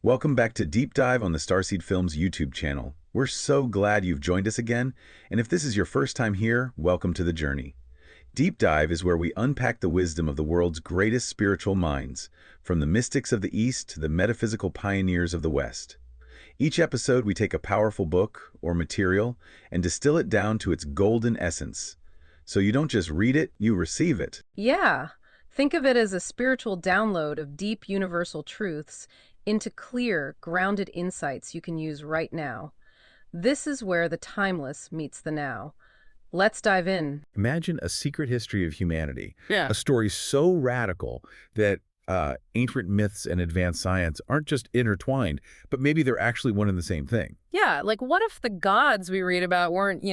Welcome back to Deep Dive on the Starseed Films YouTube channel. We're so glad you've joined us again, and if this is your first time here, welcome to the journey. Deep Dive is where we unpack the wisdom of the world's greatest spiritual minds, from the mystics of the East to the metaphysical pioneers of the West. Each episode, we take a powerful book or material and distill it down to its golden essence. So you don't just read it, you receive it. Yeah, think of it as a spiritual download of deep universal truths into clear, grounded insights you can use right now. This is where the timeless meets the now. Let's dive in. Imagine a secret history of humanity. Yeah. A story so radical that ancient myths and advanced science aren't just intertwined, but maybe they're actually one and the same thing. Yeah, like what if the gods we read about weren't,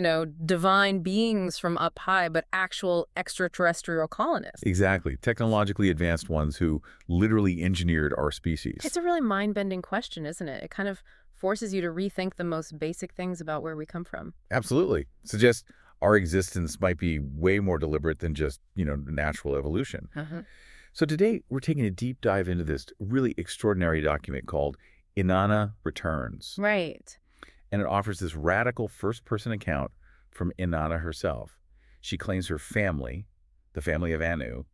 divine beings from up high, but actual extraterrestrial colonists? Exactly. Technologically advanced ones who literally engineered our species. It's a really mind-bending question, isn't it? It kind of forces you to rethink the most basic things about where we come from. Absolutely. Suggests our existence might be way more deliberate than just, natural evolution. So today, we're taking a deep dive into this really extraordinary document called Inanna Returns. Right. And it offers this radical first-person account from Inanna herself. She claims her family, the family of Anu,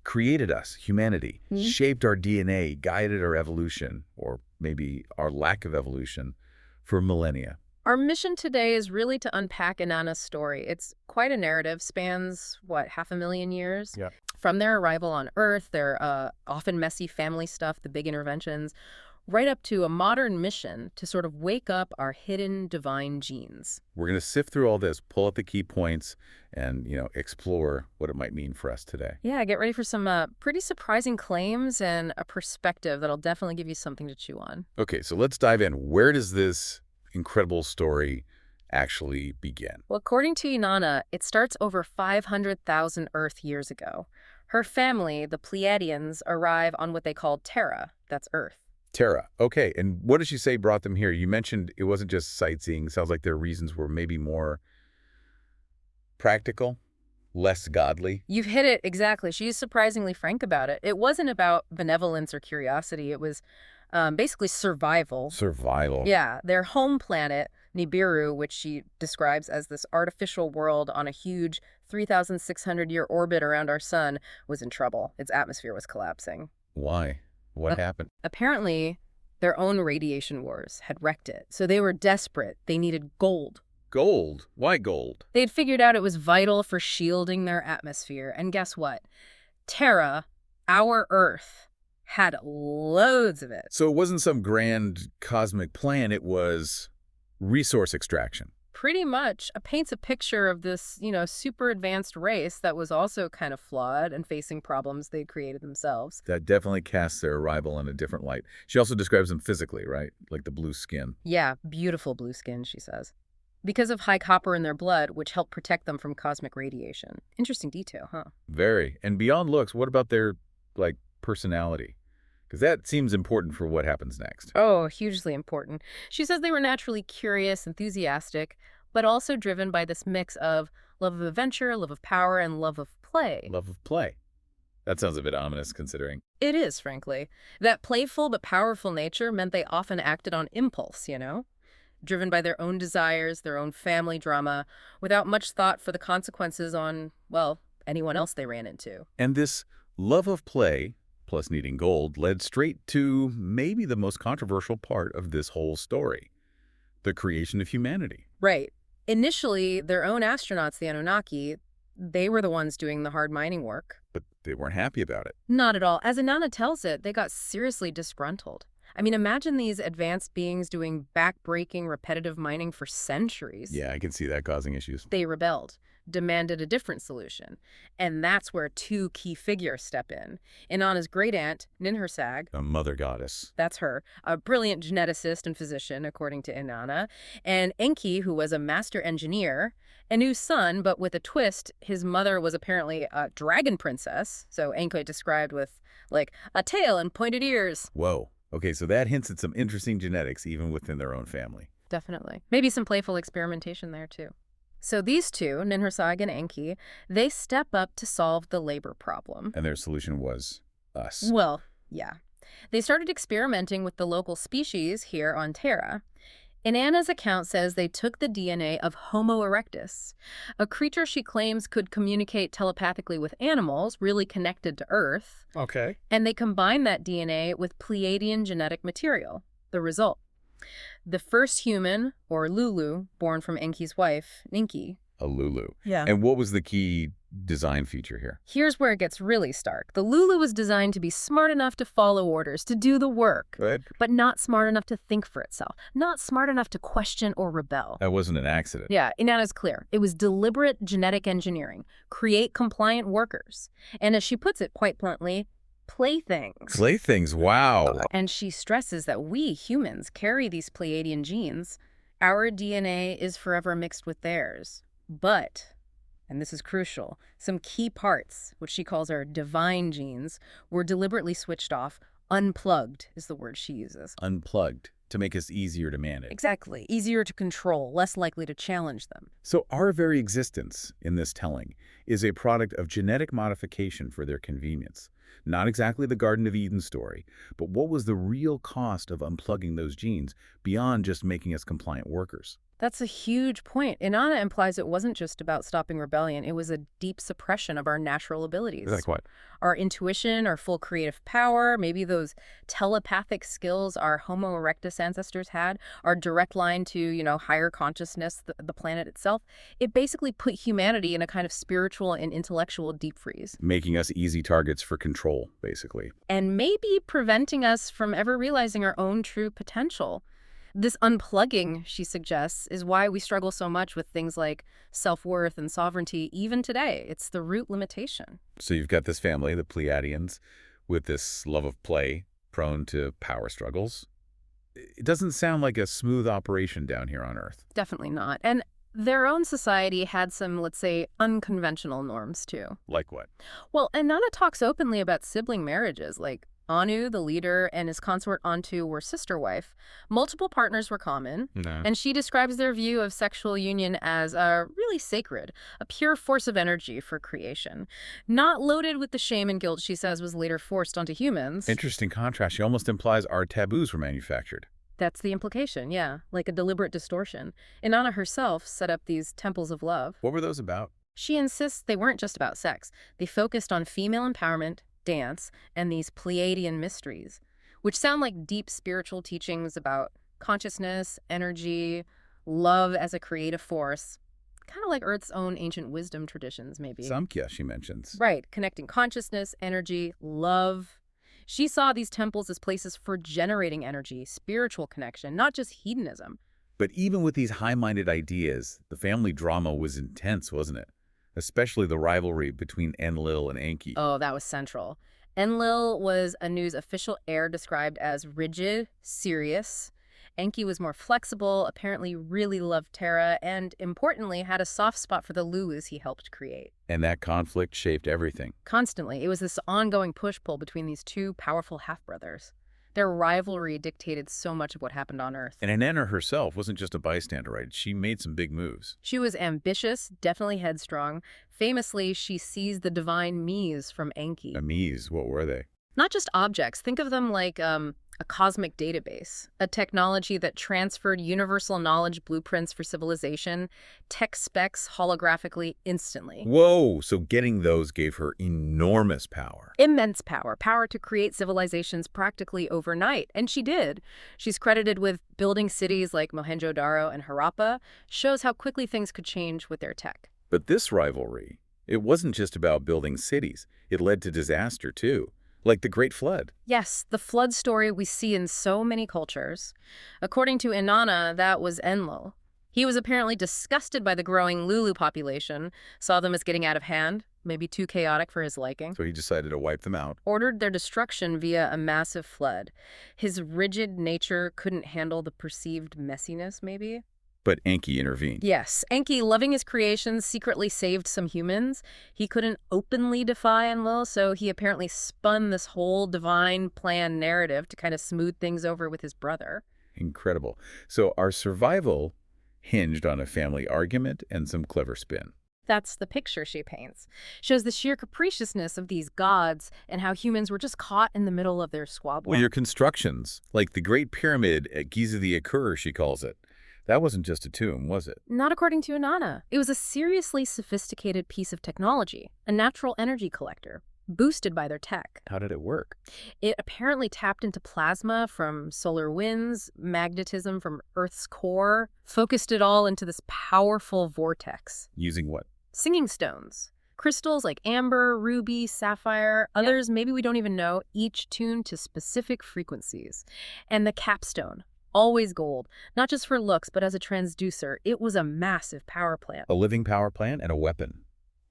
created us, humanity, shaped our DNA, guided our evolution, or maybe our lack of evolution, for millennia. Our mission today is really to unpack Inanna's story. It's quite a narrative, spans, 500,000 years? Yeah. From their arrival on Earth, their often messy family stuff, the big interventions, right up to a modern mission to sort of wake up our hidden divine genes. We're going to sift through all this, pull out the key points, and, explore what it might mean for us today. Yeah, get ready for some pretty surprising claims and a perspective that'll definitely give you something to chew on. Okay, so let's dive in. Where does this incredible story actually begin? Well, according to Inanna, it starts over 500,000 Earth years ago. Her family, the Pleiadians, arrive on what they called Terra, that's Earth. Terra. Okay, and what did she say brought them here? You mentioned it wasn't just sightseeing. Sounds like their reasons were maybe more practical, less godly. You've hit it exactly. She's surprisingly frank about it. It wasn't about benevolence or curiosity. It was basically survival. Survival. Yeah, their home planet, Nibiru, which she describes as this artificial world on a huge 3,600-year orbit around our sun, was in trouble. Its atmosphere was collapsing. Why? What happened? Apparently, their own radiation wars had wrecked it. So they were desperate. They needed gold. Gold? Why gold? They'd figured out it was vital for shielding their atmosphere. And guess what? Terra, our Earth, had loads of it. So it wasn't some grand cosmic plan. It was resource extraction. Pretty much. It paints a picture of this, super advanced race that was also kind of flawed and facing problems they created themselves. That definitely casts their arrival in a different light. She also describes them physically, right? Like the blue skin. Yeah, beautiful blue skin, she says. Because of high copper in their blood, which helped protect them from cosmic radiation. Interesting detail, huh? Very. And beyond looks, what about their, personality? Because that seems important for what happens next. Oh, hugely important. She says they were naturally curious, enthusiastic, but also driven by this mix of love of adventure, love of power, and love of play. Love of play. That sounds a bit ominous considering. It is, frankly. That playful but powerful nature meant they often acted on impulse, driven by their own desires, their own family drama, without much thought for the consequences on, anyone else they ran into. And this love of play, plus needing gold, led straight to maybe the most controversial part of this whole story, the creation of humanity. Right. Initially, their own astronauts, the Anunnaki, they were the ones doing the hard mining work. But they weren't happy about it. Not at all. As Inanna tells it, they got seriously disgruntled. I mean, imagine these advanced beings doing back-breaking, repetitive mining for centuries. Yeah, I can see that causing issues. They rebelled, demanded a different solution. And that's where two key figures step in. Inanna's great-aunt, Ninhursag, A mother goddess. that's her, a brilliant geneticist and physician, according to Inanna, and Enki, who was a master engineer, Anu's son, but with a twist, his mother was apparently a dragon princess, so Enki described with, a tail and pointed ears. Whoa. Okay, so that hints at some interesting genetics even within their own family. Definitely. Maybe some playful experimentation there, too. So these two, Ninhursag and Enki, they step up to solve the labor problem. And their solution was us. Well, yeah. They started experimenting with the local species here on Terra. Inanna's account says they took the DNA of Homo erectus, a creature she claims could communicate telepathically with animals, really connected to Earth. Okay. And they combined that DNA with Pleiadian genetic material. The result: the first human, or Lulu, born from Enki's wife, Ninki. A Lulu. Yeah. And what was the key design feature here? Here's where it gets really stark. The Lulu was designed to be smart enough to follow orders, to do the work, Good. but not smart enough to think for itself, not smart enough to question or rebel. That wasn't an accident. Yeah, Inanna's clear. It was deliberate genetic engineering, create compliant workers, and as she puts it quite bluntly, playthings. Playthings, wow. And she stresses that we humans carry these Pleiadian genes. Our DNA is forever mixed with theirs. But, and this is crucial, some key parts, which she calls our divine genes, were deliberately switched off. Unplugged is the word she uses. Unplugged to make us easier to manage. Exactly. Easier to control, less likely to challenge them. So our very existence in this telling is a product of genetic modification for their convenience. Not exactly the Garden of Eden story, but what was the real cost of unplugging those genes beyond just making us compliant workers? That's a huge point. Inanna implies it wasn't just about stopping rebellion. It was a deep suppression of our natural abilities. Like what? Our intuition, our full creative power, maybe those telepathic skills our Homo erectus ancestors had, our direct line to, higher consciousness, the planet itself. It basically put humanity in a kind of spiritual and intellectual deep freeze. Making us easy targets for control, basically. And maybe preventing us from ever realizing our own true potential. This unplugging, she suggests, is why we struggle so much with things like self-worth and sovereignty even today. It's the root limitation. So you've got this family, the Pleiadians, with this love of play, prone to power struggles. It doesn't sound like a smooth operation down here on Earth. Definitely not. And their own society had some, let's say, unconventional norms, too. Like what? Well, Inanna talks openly about sibling marriages, like Anu, the leader, and his consort Antu were sister-wife. Multiple partners were common, and she describes their view of sexual union as really sacred, a pure force of energy for creation. Not loaded with the shame and guilt she says was later forced onto humans. Interesting contrast. She almost implies our taboos were manufactured. That's the implication, yeah, like a deliberate distortion. Inanna herself set up these temples of love. What were those about? She insists they weren't just about sex. They focused on female empowerment, dance, and these Pleiadian mysteries, which sound like deep spiritual teachings about consciousness, energy, love as a creative force, kind of like Earth's own ancient wisdom traditions, maybe. Samkhya, she mentions. Right, connecting consciousness, energy, love. She saw these temples as places for generating energy, spiritual connection, not just hedonism. But even with these high-minded ideas, the family drama was intense, wasn't it? Especially the rivalry between Enlil and Enki. Oh, that was central. Enlil was Anu's official heir, described as rigid, serious. Enki was more flexible, apparently really loved Terra, and importantly, had a soft spot for the Lulus he helped create. And that conflict shaped everything. Constantly. It was this ongoing push-pull between these two powerful half-brothers. Their rivalry dictated so much of what happened on Earth. And Inanna herself wasn't just a bystander, right? She made some big moves. She was ambitious, definitely headstrong. Famously, she seized the divine Mies from Enki. Mies, what were they? Not just objects. Think of them like a cosmic database, a technology that transferred universal knowledge blueprints for civilization, tech specs holographically instantly. Whoa, so getting those gave her enormous power. Immense power, power to create civilizations practically overnight. And she did. She's credited with building cities like Mohenjo-Daro and Harappa, shows how quickly things could change with their tech. But this rivalry, it wasn't just about building cities. It led to disaster, too. Like the Great Flood. Yes, the flood story we see in so many cultures. According to Inanna, that was Enlil. He was apparently disgusted by the growing Lulu population, saw them as getting out of hand, maybe too chaotic for his liking. So he decided to wipe them out. Ordered their destruction via a massive flood. His rigid nature couldn't handle the perceived messiness, maybe? But Enki intervened. Yes, Enki, loving his creations, secretly saved some humans. He couldn't openly defy Enlil, so he apparently spun this whole divine plan narrative to kind of smooth things over with his brother. Incredible. So our survival hinged on a family argument and some clever spin. That's the picture she paints. Shows the sheer capriciousness of these gods and how humans were just caught in the middle of their squabble. Well, your constructions, like the Great Pyramid at Giza the Akur, she calls it, that wasn't just a tomb, was it? Not according to Inanna. It was a seriously sophisticated piece of technology, a natural energy collector, boosted by their tech. How did it work? It apparently tapped into plasma from solar winds, magnetism from Earth's core, focused it all into this powerful vortex. Using what? Singing stones. Crystals like amber, ruby, sapphire, others maybe we don't even know, each tuned to specific frequencies. And the capstone, always gold, not just for looks, but as a transducer. It was a massive power plant. A living power plant and a weapon.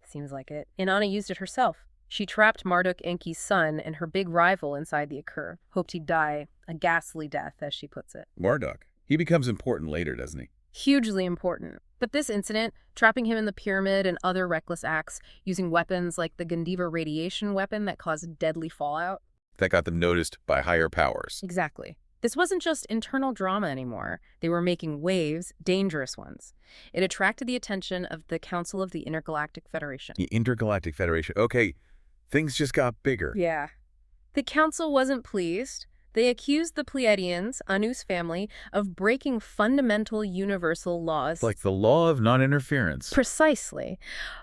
Seems like it. Inanna used it herself. She trapped Marduk, Enki's son, and her big rival inside the Akur. Hoped he'd die, a ghastly death, as she puts it. Marduk. He becomes important later, doesn't he? Hugely important. But this incident, trapping him in the pyramid and other reckless acts, using weapons like the Gandiva radiation weapon that caused deadly fallout. That got them noticed by higher powers. Exactly. This wasn't just internal drama anymore. They were making waves, dangerous ones. It attracted the attention of the Council of the Intergalactic Federation. The Intergalactic Federation. Okay, things just got bigger. Yeah. The council wasn't pleased. They accused the Pleiadians, Anu's family, of breaking fundamental universal laws. Like the law of non-interference. Precisely.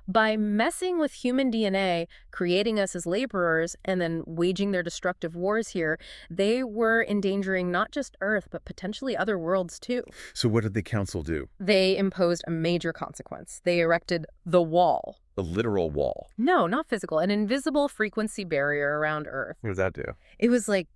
By messing with human DNA, creating us as laborers, and then waging their destructive wars here, they were endangering not just Earth, but potentially other worlds too. So what did the council do? They imposed a major consequence. They erected the Wall. A literal wall. No, not physical. An invisible frequency barrier around Earth. What does that do? It was like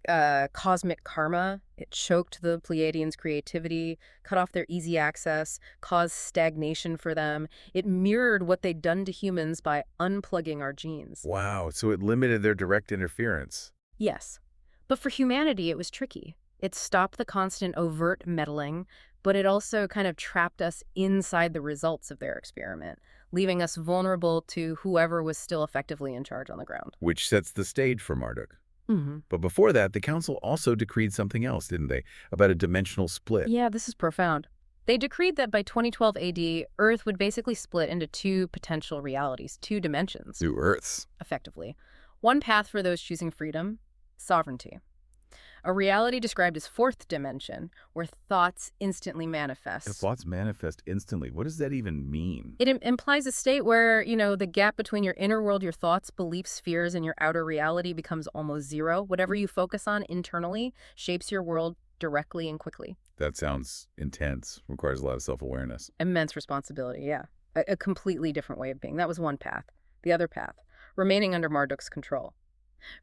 cosmic karma. It choked the Pleiadians' creativity, cut off their easy access, caused stagnation for them. It mirrored what they'd done to humans by unplugging our genes. Wow, so it limited their direct interference. Yes. But for humanity, it was tricky. It stopped the constant overt meddling, but it also kind of trapped us inside the results of their experiment, leaving us vulnerable to whoever was still effectively in charge on the ground. Which sets the stage for Marduk. Mm-hmm. But before that, the council also decreed something else, didn't they? About a dimensional split. Yeah, this is profound. They decreed that by 2012 AD, Earth would basically split into two potential realities, two dimensions. Two Earths. Effectively. One path for those choosing freedom, sovereignty. A reality described as fourth dimension, where thoughts instantly manifest. If thoughts manifest instantly, what does that even mean? It implies a state where, the gap between your inner world, your thoughts, beliefs, fears, and your outer reality becomes almost zero. Whatever you focus on internally shapes your world directly and quickly. That sounds intense. Requires a lot of self-awareness. Immense responsibility, yeah. A completely different way of being. That was one path. The other path, remaining under Marduk's control.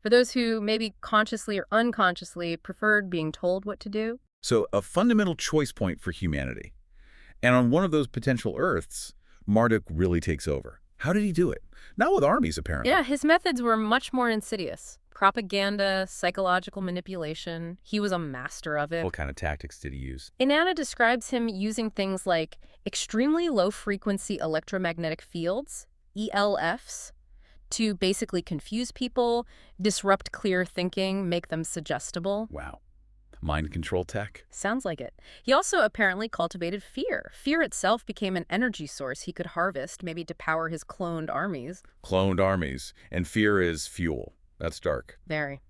For those who maybe consciously or unconsciously preferred being told what to do. So a fundamental choice point for humanity. And on one of those potential Earths, Marduk really takes over. How did he do it? Not with armies, apparently. Yeah, his methods were much more insidious. Propaganda, psychological manipulation. He was a master of it. What kind of tactics did he use? Inanna describes him using things like extremely low-frequency electromagnetic fields, ELFs, to basically confuse people, disrupt clear thinking, make them suggestible. Wow. Mind control tech? Sounds like it. He also apparently cultivated fear. Fear itself became an energy source he could harvest, maybe to power his cloned armies. Cloned armies. And fear is fuel. That's dark. Very.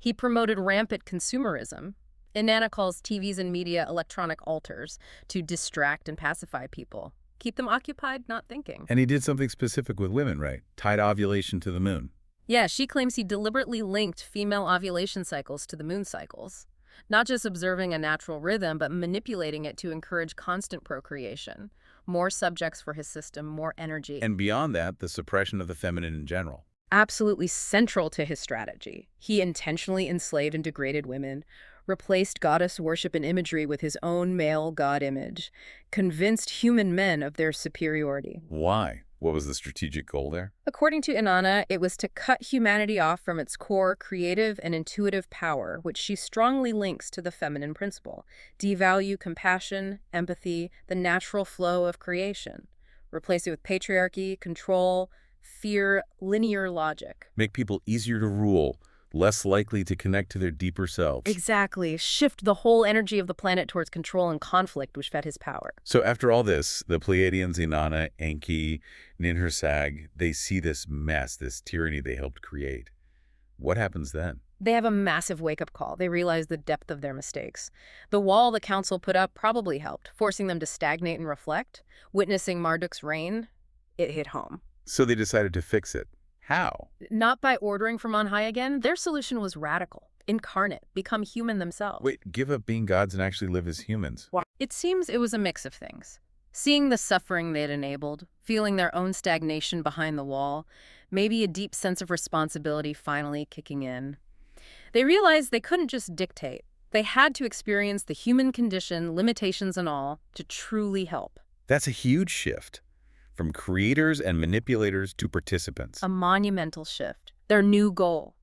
He promoted rampant consumerism. Inanna calls TVs and media electronic altars to distract and pacify people. Keep them occupied, not thinking. And he did something specific with women, right? Tied ovulation to the moon. Yeah, she claims he deliberately linked female ovulation cycles to the moon cycles. Not just observing a natural rhythm, but manipulating it to encourage constant procreation. More subjects for his system, more energy. And beyond that, the suppression of the feminine in general. Absolutely central to his strategy. He intentionally enslaved and degraded women, replaced goddess worship and imagery with his own male god image, convinced human men of their superiority. Why? What was the strategic goal there? According to Inanna, it was to cut humanity off from its core creative and intuitive power, which she strongly links to the feminine principle. Devalue compassion, empathy, the natural flow of creation. Replace it with patriarchy, control, fear, linear logic. Make people easier to rule less likely to connect to their deeper selves. Exactly. Shift the whole energy of the planet towards control and conflict, which fed his power. So after all this, the Pleiadians, Inanna, Enki, Ninhursag, they see this mess, this tyranny they helped create. What happens then? They have a massive wake-up call. They realize the depth of their mistakes. The wall the council put up probably helped, forcing them to stagnate and reflect. Witnessing Marduk's reign, it hit home. So they decided to fix it. How? Not by ordering from on high again. Their solution was radical, incarnate, become human themselves. Wait, give up being gods and actually live as humans. It seems it was a mix of things. Seeing the suffering they'd enabled, feeling their own stagnation behind the wall, maybe a deep sense of responsibility finally kicking in. They realized they couldn't just dictate. They had to experience the human condition, limitations and all, to truly help. That's a huge shift. From creators and manipulators to participants. A monumental shift. Their new goal.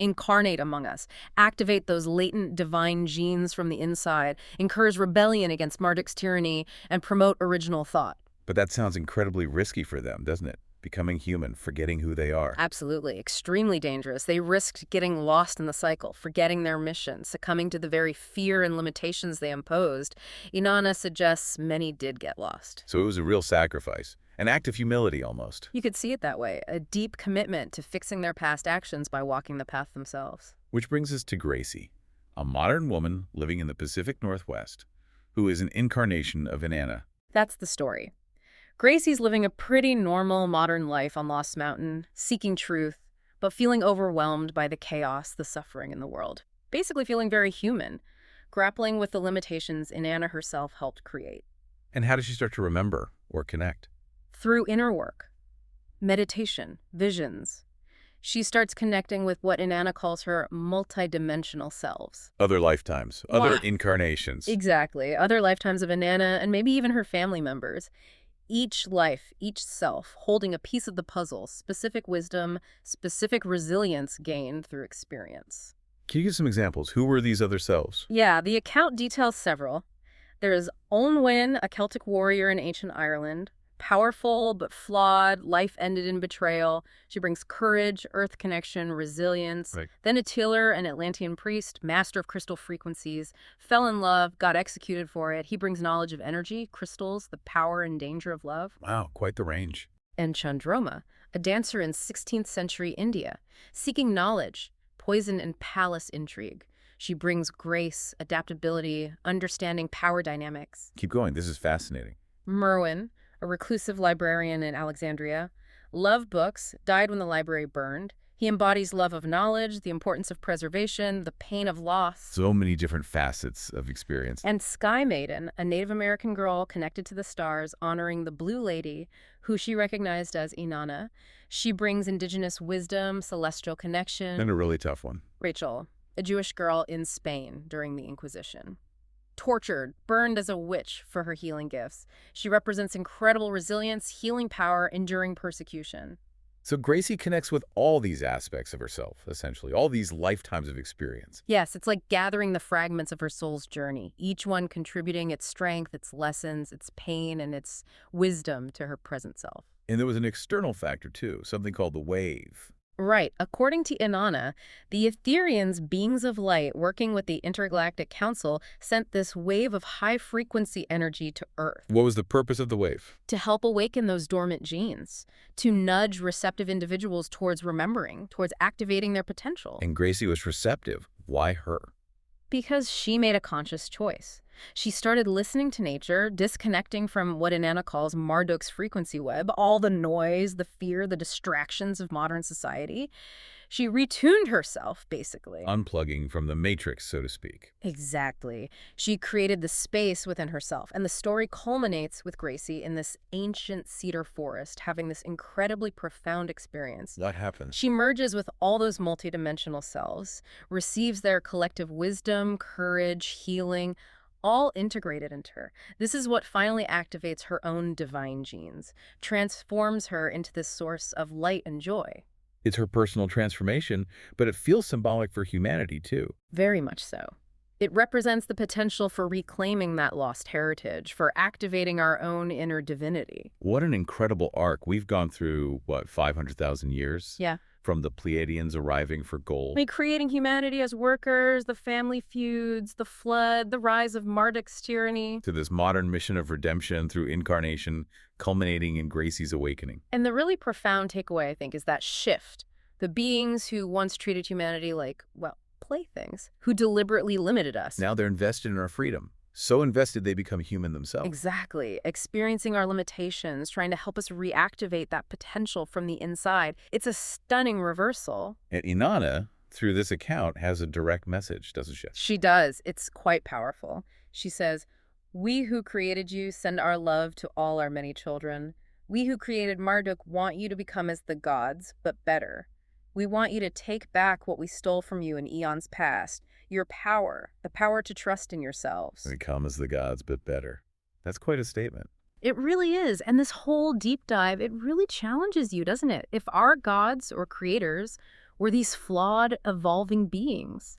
Incarnate among us. Activate those latent divine genes from the inside. Encourage rebellion against Marduk's tyranny. And promote original thought. But that sounds incredibly risky for them, doesn't it? Becoming human, forgetting who they are. Absolutely. Extremely dangerous. They risked getting lost in the cycle, forgetting their mission, succumbing to the very fear and limitations they imposed. Inanna suggests many did get lost. So it was a real sacrifice. An act of humility, almost. You could see it that way, a deep commitment to fixing their past actions by walking the path themselves. Which brings us to Gracie, a modern woman living in the Pacific Northwest, who is an incarnation of Inanna. That's the story. Gracie's living a pretty normal modern life on Lost Mountain, seeking truth, but feeling overwhelmed by the chaos, the suffering in the world. Basically feeling very human, grappling with the limitations Inanna herself helped create. And how does she start to remember or connect? Through inner work, meditation, visions, she starts connecting with what Inanna calls her multidimensional selves. Other lifetimes, other incarnations. Exactly. Other lifetimes of Inanna and maybe even her family members. Each life, each self, holding a piece of the puzzle, specific wisdom, specific resilience gained through experience. Can you give some examples? Who were these other selves? Yeah, the account details several. There is Olnwyn, a Celtic warrior in ancient Ireland. Powerful but flawed, life ended in betrayal. She brings courage, earth connection, resilience. Right. Then Attila, an Atlantean priest, master of crystal frequencies, fell in love, got executed for it. He brings knowledge of energy, crystals, the power and danger of love. Wow, quite the range. And Chandroma, a dancer in 16th century India, seeking knowledge, poison and palace intrigue. She brings grace, adaptability, understanding power dynamics. Keep going, this is fascinating. Merwin, a reclusive librarian in Alexandria, loved books, died when the library burned. He embodies love of knowledge, the importance of preservation, the pain of loss. So many different facets of experience. And Sky Maiden, a Native American girl connected to the stars, honoring the Blue Lady, who she recognized as Inanna. She brings indigenous wisdom, celestial connection. And a really tough one. Rachel, a Jewish girl in Spain during the Inquisition. Tortured, burned as a witch for her healing gifts. She represents incredible resilience, healing power, enduring persecution. So Gracie connects with all these aspects of herself, essentially, all these lifetimes of experience. Yes, it's like gathering the fragments of her soul's journey, each one contributing its strength, its lessons, its pain, and its wisdom to her present self. And there was an external factor, too, something called the wave. Right. According to Inanna, the Etherians, beings of light working with the Intergalactic Council, sent this wave of high-frequency energy to Earth. What was the purpose of the wave? To help awaken those dormant genes, to nudge receptive individuals towards remembering, towards activating their potential. And Gracie was receptive. Why her? Because she made a conscious choice. She started listening to nature, disconnecting from what Inanna calls Marduk's frequency web, all the noise, the fear, the distractions of modern society. She retuned herself, basically. Unplugging from the matrix, so to speak. Exactly. She created the space within herself, and the story culminates with Gracie in this ancient cedar forest, having this incredibly profound experience. What happens? She merges with all those multidimensional selves, receives their collective wisdom, courage, healing, all integrated into her. This is what finally activates her own divine genes, transforms her into this source of light and joy. It's her personal transformation, but it feels symbolic for humanity, too. Very much so. It represents the potential for reclaiming that lost heritage, for activating our own inner divinity. What an incredible arc. We've gone through, 500,000 years? Yeah. from the Pleiadians arriving for I gold. mean, creating humanity as workers, the family feuds, the flood, the rise of Marduk's tyranny. To this modern mission of redemption through incarnation, culminating in Gracie's awakening. And the really profound takeaway, I think, is that shift. The beings who once treated humanity like, well, playthings, who deliberately limited us. Now they're invested in our freedom. So invested they become human themselves. Exactly. Experiencing our limitations, trying to help us reactivate that potential from the inside. It's a stunning reversal. And Inanna, through this account, has a direct message, doesn't she? She does. It's quite powerful. She says, "We who created you send our love to all our many children. We who created Marduk want you to become as the gods, but better. We want you to take back what we stole from you in eons past. Your power, the power to trust in yourselves." Become as the gods, but better. That's quite a statement. It really is. And this whole deep dive, it really challenges you, doesn't it? If our gods or creators were these flawed, evolving beings,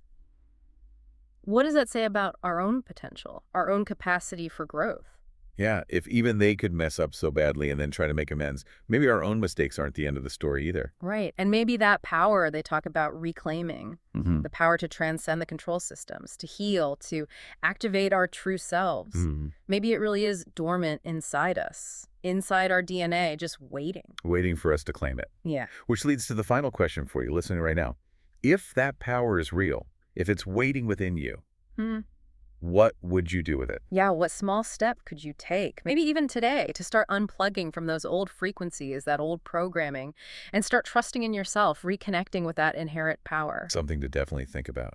what does that say about our own potential, our own capacity for growth? Yeah, if even they could mess up so badly and then try to make amends, maybe our own mistakes aren't the end of the story either. Right. And maybe that power they talk about reclaiming, the power to transcend the control systems, to heal, to activate our true selves. Maybe it really is dormant inside us, inside our DNA, just waiting. Waiting for us to claim it. Yeah. Which leads to the final question for you, listening right now. If that power is real, if it's waiting within you, what would you do with it? Yeah, what small step could you take, maybe even today, to start unplugging from those old frequencies, that old programming, and start trusting in yourself, reconnecting with that inherent power? Something to definitely think about.